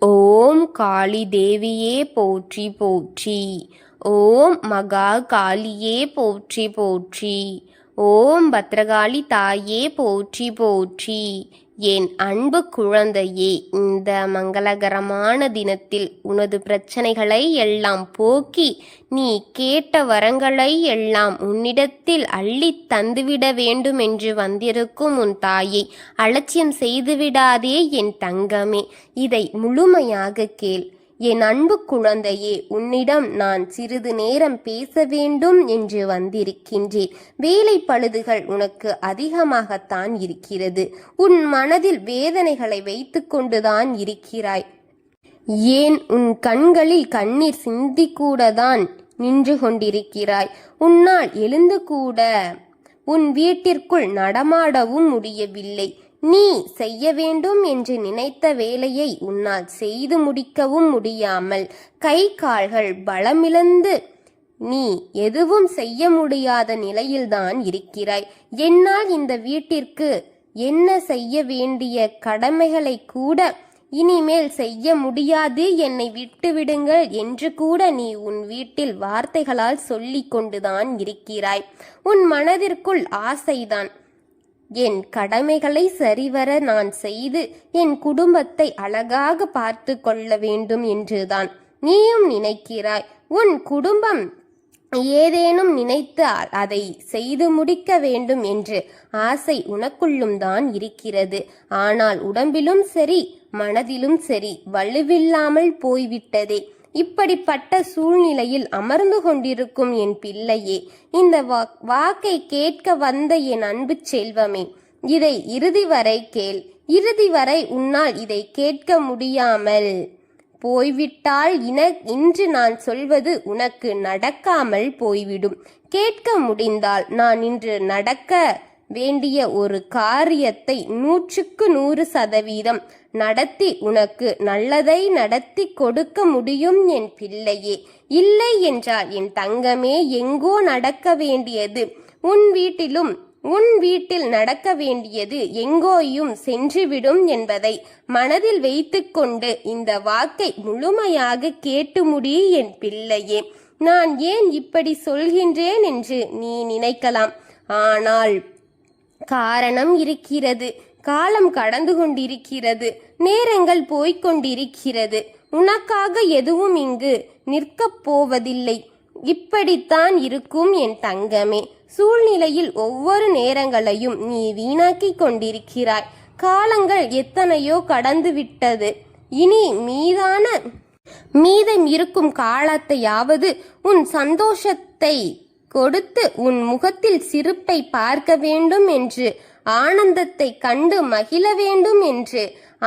ஓம் காளி தேவியே போற்றி போற்றி. ஓம் மகா காளியே போற்றி போற்றி. ஓம் பத்ரகாளி தாயே போற்றி போற்றி. என் அன்பு குழந்தையே, இந்த மங்களகரமான தினத்தில் உனது பிரச்சனைகளை எல்லாம் போக்கி நீ கேட்ட வரங்களை எல்லாம் உன்னிடத்தில் அள்ளித் தந்துவிட வேண்டும் என்று வந்திருக்கும் உன் தாயை அலட்சியம் செய்துவிடாதே என் தங்கமே. இதை முழுமையாக கேள். என் அன்பு குழந்தையே, உன்னிடம் நான் சிறிது நேரம் பேச வேண்டும் என்று வந்திருக்கின்றேன். வேலை பழுதுகள் உனக்கு அதிகமாகத்தான் இருக்கிறது. உன் மனதில் வேதனைகளை வைத்து கொண்டுதான் இருக்கிறாய். ஏன் உன் கண்களில் கண்ணீர் சிந்தி கூடதான் நின்று கொண்டிருக்கிறாய். உன்னால் எழுந்து கூட உன் வீட்டிற்குள் நடமாடவும் முடியவில்லை. நீ செய்ய வேண்டும் என்று நினைத்த வேலையை உன்னால் செய்து முடிக்கவும் முடியாமல் கை கால்கள் பலமிழந்து நீ எதுவும் செய்ய முடியாத நிலையில்தான் இருக்கிறாய். என்னால் இந்த வீட்டிற்கு என்ன செய்ய வேண்டிய கடமைகளை கூட இனிமேல் செய்ய முடியாது, என்னை விட்டுவிடுங்கள் என்று கூட நீ உன் வீட்டில் வார்த்தைகளால் சொல்லி கொண்டுதான் இருக்கிறாய். உன் மனதிற்குள் ஆசைதான், என் கடமைகளை சரிவர நான் செய்து என் குடும்பத்தை அழகாக பார்த்து கொள்ள வேண்டும் என்றுதான் நீயும் நினைக்கிறாய். உன் குடும்பம் ஏதேனும் நினைத்து அதை செய்து முடிக்க வேண்டும் என்று ஆசை உனக்குள்ளும் தான் இருக்கிறது. ஆனால் உடம்பிலும் சரி மனதிலும் சரி வலுவில்லாமல் போய்விட்டதே. இப்படிப்பட்ட சூழ்நிலையில் அமர்ந்து கொண்டிருக்கும் என் பிள்ளையே, இந்த வாக்கை கேட்க வந்த என் அன்பு செல்வமே, இதை இறுதி வரை கேள். இறுதி வரை உன்னால் இதை கேட்க முடியாமல் போய்விட்டால் இன்று நான் சொல்வது உனக்கு நடக்காமல் போய்விடும். கேட்க முடிந்தால் நான் இன்று நடக்க வேண்டிய ஒரு காரியத்தை 100% நடத்தி உனக்கு நல்லதை நடத்தி கொடுக்க முடியும் என் பிள்ளையே. இல்லை என்றால் என் தங்கமே, எங்கோ நடக்க வேண்டியது உன் வீட்டில் நடக்க வேண்டியது எங்கோயும் சென்றுவிடும் என்பதை மனதில் வைத்துக்கொண்டு இந்த வாக்கை முழுமையாக கேட்டு முடி என் பிள்ளையே. நான் ஏன் இப்படி சொல்கின்றேன் என்று நீ நினைக்கலாம். ஆனால் காரணம் இருக்கிறது. காலம் கடந்து கொண்டிருக்கிறது. நேரங்கள் போய்கொண்டிருக்கிறது. உனக்காக எதுவும் இங்கு நிற்கப் போவதில்லை. இப்படித்தான் இருக்கும் என் தங்கமே. சூழ்நிலையில் ஒவ்வொரு நேரங்களையும் நீ வீணாக்கி கொண்டிருக்கிறாய். காலங்கள் எத்தனையோ கடந்து விட்டது. இனி மீதம் இருக்கும் காலத்தையாவது உன் சந்தோஷத்தை கொடுத்து உன் முகத்தில் சிரிப்பை பார்க்க வேண்டும் என்று, ஆனந்தத்தை கண்டு மகிழ வேண்டும் என்று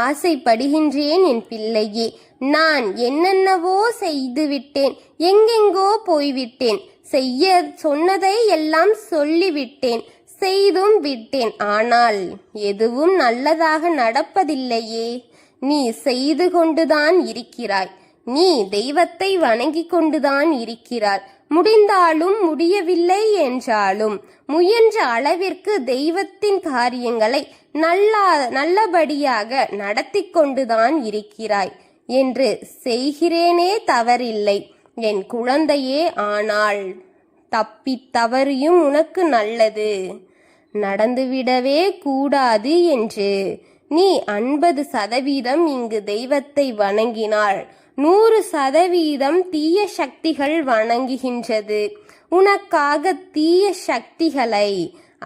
ஆசைப்படுகின்றேன் என் பிள்ளையே. நான் என்னென்னவோ செய்துவிட்டேன், எங்கெங்கோ போய்விட்டேன், செய்ய சொன்னதை எல்லாம் சொல்லிவிட்டேன், செய்தும் விட்டேன். ஆனால் எதுவும் நல்லதாக நடப்பதில்லையே. நீ செய்து கொண்டுதான் இருக்கிறாய். நீ தெய்வத்தை வணங்கி கொண்டுதான் இருக்கிறாய். முடிந்தாலும் முடியவில்லை என்றாலும் முயன்ற அளவிற்கு தெய்வத்தின் காரியங்களை நல்லபடியாக நடத்தி கொண்டுதான் இருக்கிறாய் என்று செய்கிறேனே தவறில்லை என் குழந்தையே. ஆனால் தவறியும் உனக்கு நல்லது நடந்துவிடவே கூடாது என்று நீ 50% இங்கு தெய்வத்தை வணங்கினாள். 100% தீய சக்திகள் வணங்குகின்றது. உனக்காக தீய சக்திகளை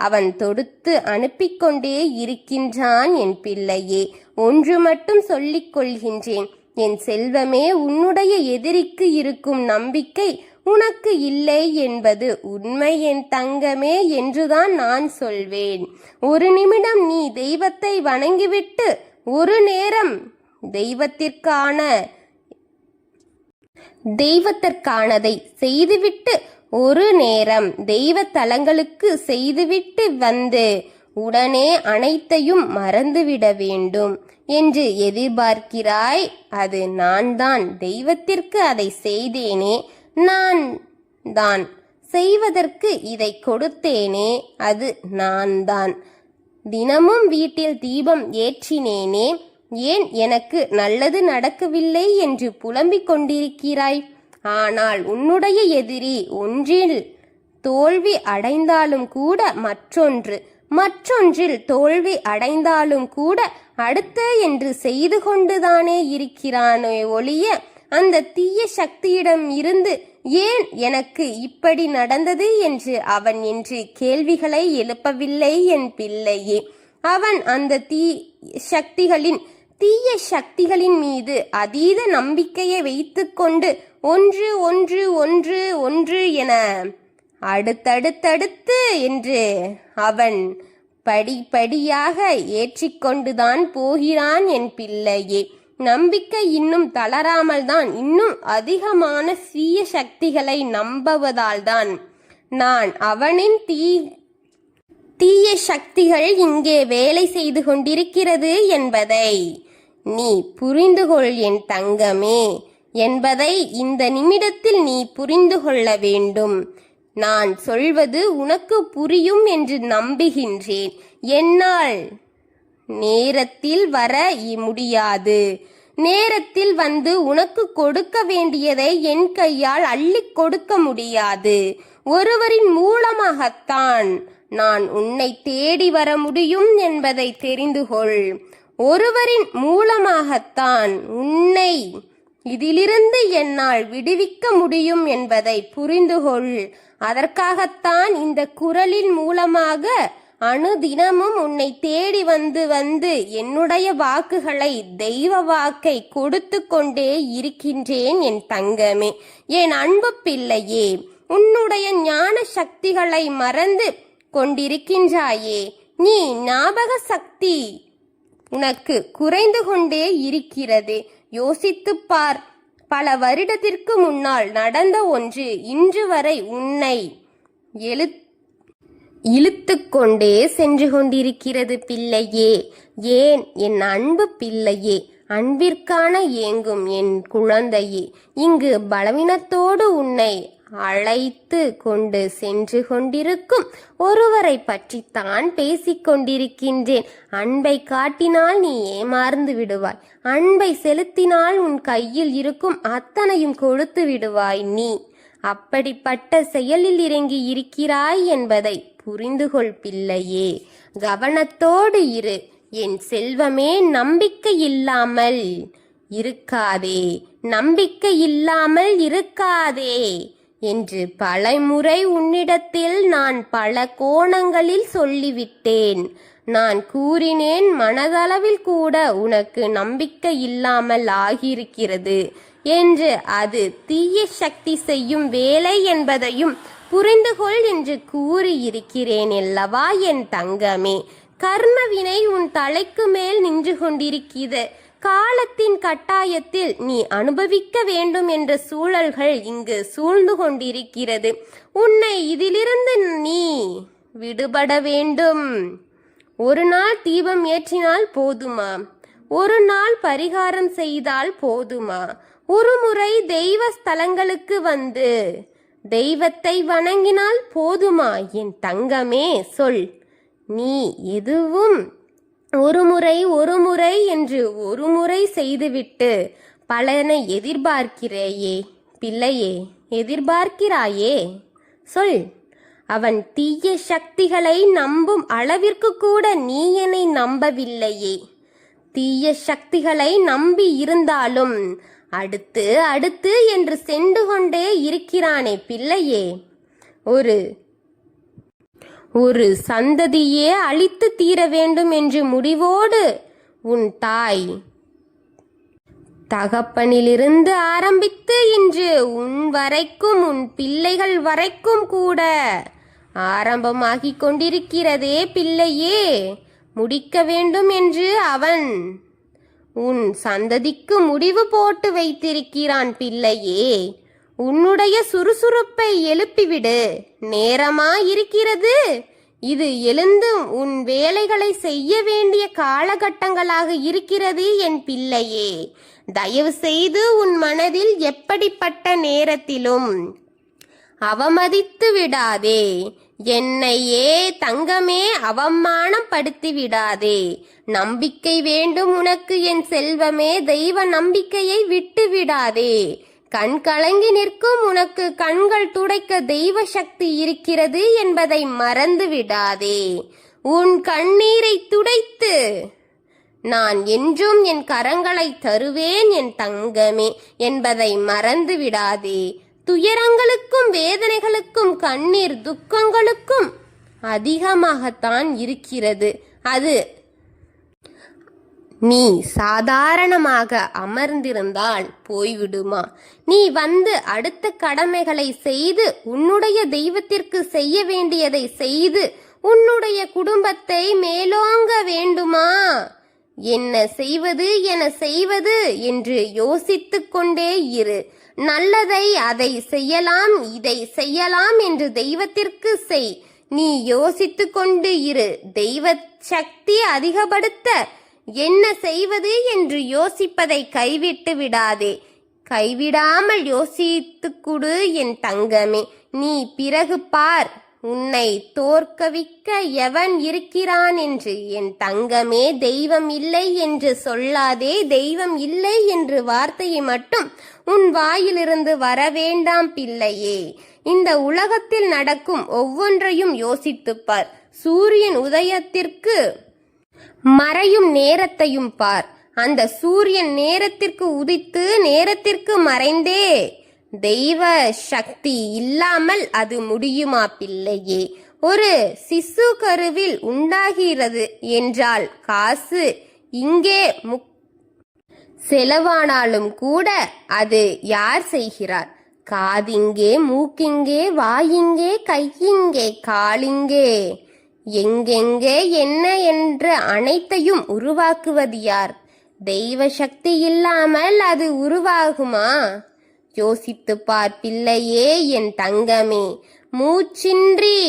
அவன் தொடுத்து அனுப்பிக்கொண்டே இருக்கின்றான் என் பிள்ளையே. ஒன்று மட்டும் சொல்லிக் கொள்கின்றேன் என் செல்வமே, உன்னுடைய எதிரிக்கு இருக்கும் நம்பிக்கை உனக்கு இல்லை என்பது உண்மை என் தங்கமே என்றுதான் நான் சொல்வேன். ஒரு நிமிடம் நீ தெய்வத்தை வணங்கிவிட்டு ஒரு நேரம் தெய்வத்திற்கானதை செய்துவிட்டு ஒரு நேரம் தெய்வ தலங்களுக்கு செய்துவிட்டு வந்து உடனே அனைத்தையும் மறந்துவிட வேண்டும் என்று எதிர்பார்க்கிறாய். அது நான் தான் தெய்வத்திற்கு அதை செய்தேனே, நான் தான் செய்வதற்கு இதை கொடுத்தேனே, அது நான் தான் தினமும் வீட்டில் தீபம் ஏற்றினேனே, ஏன் எனக்கு நல்லது நடக்கவில்லை என்று புலம்பிக் கொண்டிருக்கிறாய்? ஆனால் உன்னுடைய எதிரி ஒன்றில் தோல்வி அடைந்தாலும் கூட மற்றொன்றில் தோல்வி அடைந்தாலும் கூட அடுத்த என்று செய்து கொண்டுதானே இருக்கிறானே ஒழிய அந்த தீய சக்தியிடம் இருந்து ஏன் எனக்கு இப்படி நடந்தது என்று அவன் என்று கேள்விகளை எழுப்பவில்லை என் பிள்ளையே. அவன் அந்த தீய சக்திகளின் மீது அதீத நம்பிக்கையை வைத்துக்கொண்டு ஒன்று என அடுத்தடுத்து என்று அவன் படிப்படியாக ஏற்றிக்கொண்டுதான் போகிறான் என் பிள்ளையே. நம்பிக்கை இன்னும் தளராமல் தான் இன்னும் அதிகமான தீய சக்திகளை நம்புவதால்தான் நான் அவனின் தீய சக்திகள் இங்கே வேலை செய்து கொண்டிருக்கிறது என்பதை நீ புரிந்துகொள் என் தங்கமே, என்பதை இந்த நிமிடத்தில் நீ புரிந்து கொள்ள வேண்டும். நான் சொல்வது உனக்கு புரியும் என்று நம்புகின்றேன். என்னால் நேரத்தில் வர முடியாது. நேரத்தில் வந்து உனக்கு கொடுக்க வேண்டியதை என் கையால் அள்ளி கொடுக்க முடியாது. ஒருவரின் மூலமாகத்தான் நான் உன்னை தேடி வர முடியும் என்பதை தெரிந்து கொள். ஒருவரின் மூலமாகத்தான் உன்னை இதிலிருந்து என்னால் விடுவிக்க முடியும் என்பதை புரிந்து கொள். அதற்காகத்தான் இந்த குரலின் மூலமாக அனுதினமும் உன்னை தேடி வந்து என்னுடைய வாக்குகளை, தெய்வ வாக்கை கொடுத்து கொண்டே இருக்கின்றேன் என் தங்கமே, என் அன்பு பிள்ளையே. உன்னுடைய ஞான சக்திகளை மறந்து கொண்டிருக்கின்றாயே. நீ ஞாபக சக்தி உனக்கு குறைந்து கொண்டே இருக்கிறது. யோசித்துப் பார். பல வருடத்திற்கு முன்னால் நடந்த ஒன்று இன்று வரை உன்னை இழுத்து கொண்டே சென்று கொண்டிருக்கிறது பிள்ளையே. ஏன் என் அன்பு பிள்ளையே, அன்பிற்கான ஏங்கும் என் குழந்தையே, இங்கு பலவீனத்தோடு உன்னை அழைத்து கொண்டு சென்று கொண்டிருக்கும் ஒருவரை பற்றித்தான் பேசிக்கொண்டிருக்கின்றேன். அன்பை காட்டினால் நீ ஏமாந்து விடுவாய். அன்பை செலுத்தினால் உன் கையில் இருக்கும் அத்தனையும் கொடுத்து விடுவாய். நீ அப்படிப்பட்ட செயலில் இறங்கி இருக்கிறாய் என்பதை புரிந்துகொள் பிள்ளையே. கவனத்தோடு இரு என் செல்வமே. நம்பிக்கை இல்லாமல் இருக்காதே என்று பலமுறை உன்னிடத்தில் நான் பல கோணங்களில் சொல்லிவிட்டேன். நான் கூறினேன், மனதளவில் கூட உனக்கு நம்பிக்கை இல்லாமல் ஆகியிருக்கிறது என்று. அது தீய சக்தி செய்யும் வேலை என்பதையும் புரிந்துகொள் என்று கூறியிருக்கிறேன் அல்லவா என் தங்கமே. கர்மவினை உன் தலைக்கு மேல் நின்று கொண்டிருக்கிறது. காலத்தின் கட்டாயத்தில் நீ அனுபவிக்க வேண்டும் என்ற சூழல்கள் இங்கு சூழ்ந்து கொண்டிருக்கிறது. உன்னை இதிலிருந்து நீ விடுபட வேண்டும். ஒரு நாள் தீபம் ஏற்றினால் போதுமா? ஒரு நாள் பரிகாரம் செய்தால் போதுமா? ஒரு முறை தெய்வ ஸ்தலங்களுக்கு வந்து தெய்வத்தை வணங்கினால் போதுமா என் தங்கமே? சொல். நீ எதுவும் ஒரு முறை என்று ஒரு முறை செய்துவிட்டு பலனை எதிர்பார்க்கிறேயே பிள்ளையே, எதிர்பார்க்கிறாயே? சொல். அவன் தீய சக்திகளை நம்பும் அளவிற்கு கூட நீ என்னை நம்பவில்லையே. தீய சக்திகளை நம்பி இருந்தாலும் அடுத்து என்று சென்று கொண்டே இருக்கிறானே பிள்ளையே. ஒரு சந்ததியே அழித்து தீர வேண்டும் என்று முடிவோடு உன் தாய் தகப்பனிலிருந்து ஆரம்பித்து இன்று உன் வரைக்கும், உன் பிள்ளைகள் வரைக்கும் கூட ஆரம்பமாகிக் கொண்டிருக்கிறதே பிள்ளையே. முடிக்க வேண்டும் என்று அவன் உன் சந்ததிக்கு முடிவு போட்டு வைத்திருக்கிறான் பிள்ளையே. உன்னுடைய சுறுசுறுப்பை எழுப்பிவிடு. நேரமாயிருக்கிறது. இது எழுந்து உன் வேலைகளை செய்ய வேண்டிய காலகட்டங்களாக இருக்கிறது என் பிள்ளையே. தயவு செய்து உன் மனதில் எப்படிப்பட்ட நேரத்திலும் அவமதித்து விடாதே. என்னையே தங்கமே அவமானம் படுத்தி விடாதே. நம்பிக்கை வேண்டும் உனக்கு என் செல்வமே, தெய்வ நம்பிக்கையை விட்டு விடாதே. கண் கலங்கி நிற்கும் உனக்கு கண்கள் துடைக்க தெய்வ சக்தி இருக்கிறது என்பதை மறந்து விடாதே. உன் கண்ணீரை துடைத்து நான் என்றும் என் கரங்களை தருவேன் என் தங்கமே என்பதை மறந்து விடாதே. துயரங்களுக்கும் வேதனைகளுக்கும் கண்ணீர் துக்கங்களுக்கும் அதிகமாகத்தான் இருக்கிறது. அது நீ சாதாரணமாக அமர்ந்திருந்தால் போய்விடுமா? நீ வந்து அடுத்த கடமைகளை செய்து உன்னுடைய தெய்வத்திற்கு செய்ய வேண்டியதை செய்து உன்னுடைய குடும்பத்தை மேலோங்க வேண்டுமா? என்ன செய்வது என்று யோசித்துக் கொண்டே இரு. நல்லதை அதை செய்யலாம், இதை செய்யலாம் என்று தெய்வத்திற்கு செய். நீ யோசித்துக் கொண்டு இரு. தெய்வ சக்தி அதிகப்படுத்த என்ன செய்வது என்று யோசிப்பதை கைவிட்டு விடாதே. கைவிடாமல் யோசித்துக் கொடு என் தங்கமே. நீ பிறகு பார், உன்னை தோற்கவிக்க எவன் இருக்கிறான் என்று. என் தங்கமே, தெய்வம் இல்லை என்று சொல்லாதே. தெய்வம் இல்லை என்று வார்த்தையை மட்டும் உன் வாயிலிருந்து வர வேண்டாம் பிள்ளையே. இந்த உலகத்தில் நடக்கும் ஒவ்வொன்றையும் யோசித்துப் பார். சூரியன் உதயத்திற்கு மறையும் நேரத்தையும் பார். அந்த சூரியன் நேரத்திற்கு உதித்து நேரத்திற்கு மறைந்தே தெய்வ சக்தி இல்லாமல் அது முடியுமா பிள்ளையே? ஒரு சிசு கருவில் உண்டாகிறது என்றால் காசு இங்கே செலவானாலும் கூட அது யார் செய்கிறார்? காதிங்கே, மூக்கிங்கே, வாயிங்கே, கையிங்கே, காலிங்கே, எங்கெங்கே என்ன என்ற அனைத்தையும் உருவாக்குவது யார்? தெய்வ சக்தி இல்லாமல் அது உருவாகுமா? யோசித்து பார் பிள்ளையே, என் தங்கமே. மூச்சின்றி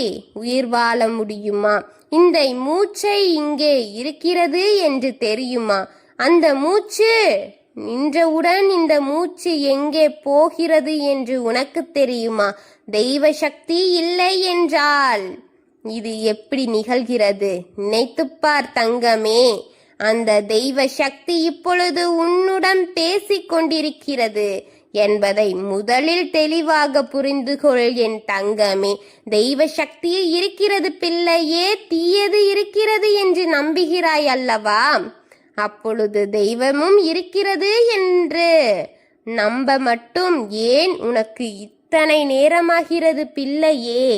உயிர் வாழ முடியுமா? இந்த மூச்சை இங்கே இருக்கிறது என்று தெரியுமா? அந்த மூச்சு நின்றவுடன் இந்த மூச்சு எங்கே போகிறது என்று உனக்கு தெரியுமா? தெய்வ சக்தி இல்லை என்றால் இது எப்படி நிகழ்கிறது? நினைத்துப்பார் தங்கமே. அந்த தெய்வ சக்தி இப்பொழுது உன்னுடன் பேசிக் கொண்டிருக்கிறது என்பதை முதலில் தெளிவாக புரிந்து கொள் என் தங்கமே. தெய்வ சக்தி இருக்கிறது பிள்ளையே, தீயது இருக்கிறது என்று நம்புகிறாய் அல்லவா? அப்பொழுது தெய்வமும் இருக்கிறது என்று நம்ப மட்டும் ஏன் உனக்கு இத்தனை நேரமாகிறது பிள்ளையே?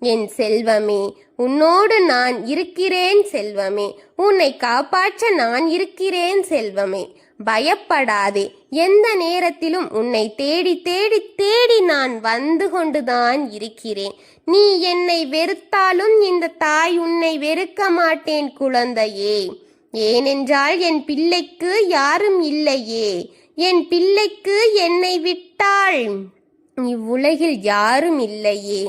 என் செல்வமே, உன்னோடு நான் இருக்கிறேன் செல்வமே. உன்னை காப்பாற்ற நான் இருக்கிறேன் செல்வமே. பயப்படாதே. எந்த நேரத்திலும் உன்னை தேடி தேடி தேடி நான் வந்து கொண்டுதான் இருக்கிறேன். நீ என்னை வெறுத்தாலும் இந்த தாய் உன்னை வெறுக்க மாட்டேன் குழந்தையே. ஏனென்றால் என் பிள்ளைக்கு யாரும் இல்லையே. என் பிள்ளைக்கு என்னை விட்டால் இவ்வுலகில் யாரும் இல்லையே.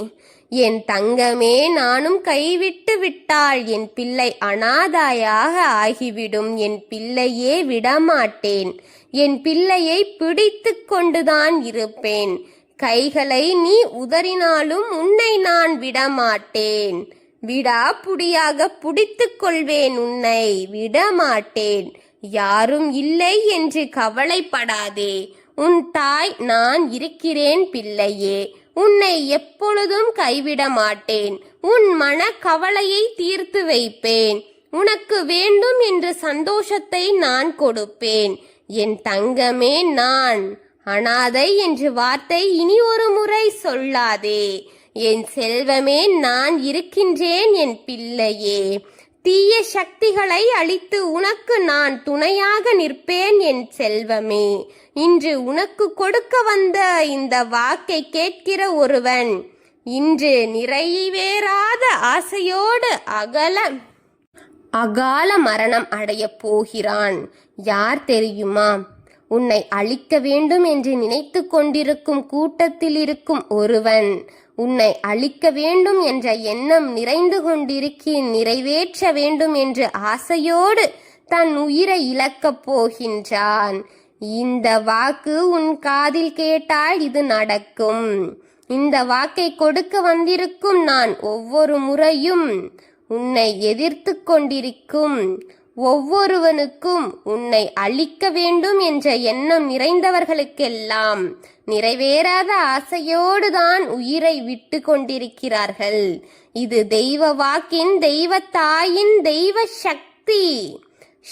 என் தங்கமே, நானும் கைவிட்டு விட்டால் என் பிள்ளை அனாதையாக ஆகிவிடும். என் பிள்ளையே விடமாட்டேன். என் பிள்ளையை பிடித்து கொண்டுதான் இருப்பேன். கைகளை நீ உதறினாலும் உன்னை நான் விடமாட்டேன். விடாப்புடியாக பிடித்துக் கொள்வேன். உன்னை விடமாட்டேன். யாரும் இல்லை என்று கவலைப்படாதே. உன் தாய் நான் இருக்கிறேன் பிள்ளையே. உன்னை எப்பொழுதும் கைவிட மாட்டேன். உன் மன கவலையை தீர்த்து வைப்பேன். உனக்கு வேண்டும் என்ற சந்தோஷத்தை நான் கொடுப்பேன். என் தங்கமே, நான் அனாதை என்ற வார்த்தை இனி ஒரு முறை சொல்லாதே. என் செல்வமே, நான் இருக்கின்றேன் என் பிள்ளையே. தீய சக்திகளை அழித்து உனக்கு நான் துணையாக நிற்பேன் என் செல்வமே. இன்று உனக்கு கொடுக்க வந்த இந்த வாக்கை கேட்கிற ஒருவன் இன்று நிறைவேறாத ஆசையோடு அகால மரணம் அடைய போகிறான். யார் தெரியுமா? உன்னை அழிக்க வேண்டும் என்று நினைத்து கொண்டிருக்கும் கூட்டத்தில் இருக்கும் ஒருவன். உன்னை அழிக்க வேண்டும் என்ற எண்ணம் நிறைந்து நிறைவேற்ற வேண்டும் என்ற ஆசையோடு தன் உயிரை இழக்கப் போகின்றான். இந்த வாக்கு உன் காதில் கேட்டால் இது நடக்கும். இந்த வாக்கை கொடுக்க வந்திருக்கும் நான் ஒவ்வொரு முறையும் உன்னை எதிர்த்து கொண்டிருக்கும் ஒவ்வொருவனுக்கும் உன்னை அழிக்க வேண்டும் என்ற எண்ணம் நிறைந்தவர்களுக்கெல்லாம் நிறைவேறாத ஆசையோடுதான் உயிரை விட்டு கொண்டிருக்கிறார்கள். இது தெய்வ வாக்கின், தெய்வ தாயின், தெய்வ சக்தி.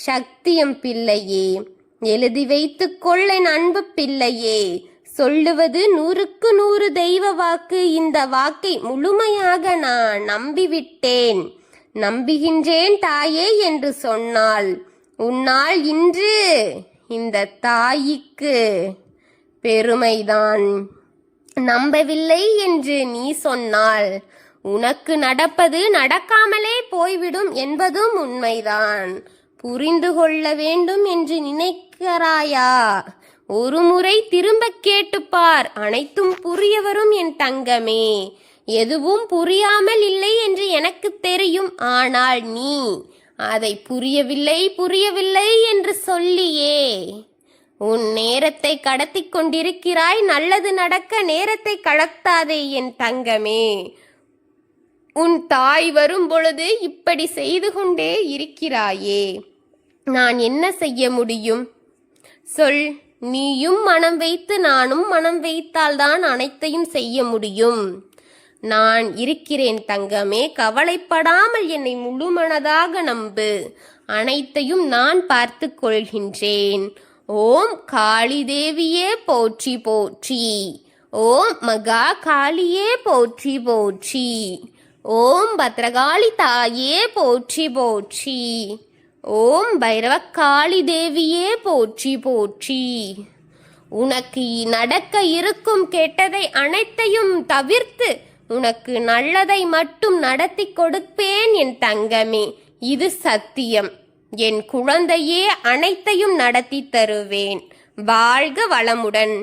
சக்தியம் பிள்ளையே, எழுதி வைத்துக் கொள்ள அன்பு பிள்ளையே. சொல்லுவது 100க்கு 100 தெய்வ வாக்கு. இந்த வாக்கை முழுமையாக நான் நம்பிவிட்டேன், நம்புகின்றேன் தாயே என்று சொன்னாள். உன்னால் இன்று இந்த தாய்க்கு பெருமைதான். நம்பவில்லை என்று நீ சொன்னால் உனக்கு நடப்பது நடக்காமலே போய்விடும் என்பதும் உண்மைதான். புரிந்து கொள்ள வேண்டும் என்று நினைக்கிறாயா? ஒரு முறை திரும்ப கேட்டுப்பார், அனைத்தும் புரிய வரும் என் தங்கமே. எதுவும் புரியாமல் இல்லை என்று எனக்கு தெரியும். ஆனால் நீ அதை புரியவில்லை என்று சொல்லியே உன் நேரத்தை கடத்தி கொண்டிருக்கிறாய். நல்லது நடக்க நேரத்தை கடத்தாதே என் தங்கமே. உன் தாய் வரும் பொழுது இப்படி செய்து கொண்டே இருக்கிறாயே, நான் என்ன செய்ய முடியும் சொல்? நீயும் மனம் வைத்து நானும் மனம் வைத்தால்தான் அனைத்தையும் செய்ய முடியும். நான் இருக்கிறேன் தங்கமே, கவலைப்படாமல் என்னை முழுமனதாக நம்பு. அனைத்தையும் நான் பார்த்து கொள்கின்றேன். ஓம் காளி தேவியே போற்றி போற்றி. ஓம் மகா காளியே போற்றி போற்றி. ஓம் பத்ரகாளி தாயே போற்றி போற்றி. ஓம் பைரவக்காளி தேவியே போற்றி போற்றி. உனக்கு நடக்க இருக்கும் கெட்டதை அனைத்தையும் தவிர்த்து உனக்கு நல்லதை மட்டும் நடத்தி கொடுப்பேன் என் தங்கமே. இது சத்தியம். என் குழந்தையே, அனைத்தையும் நடத்தி தருவேன். வாழ்க வளமுடன்.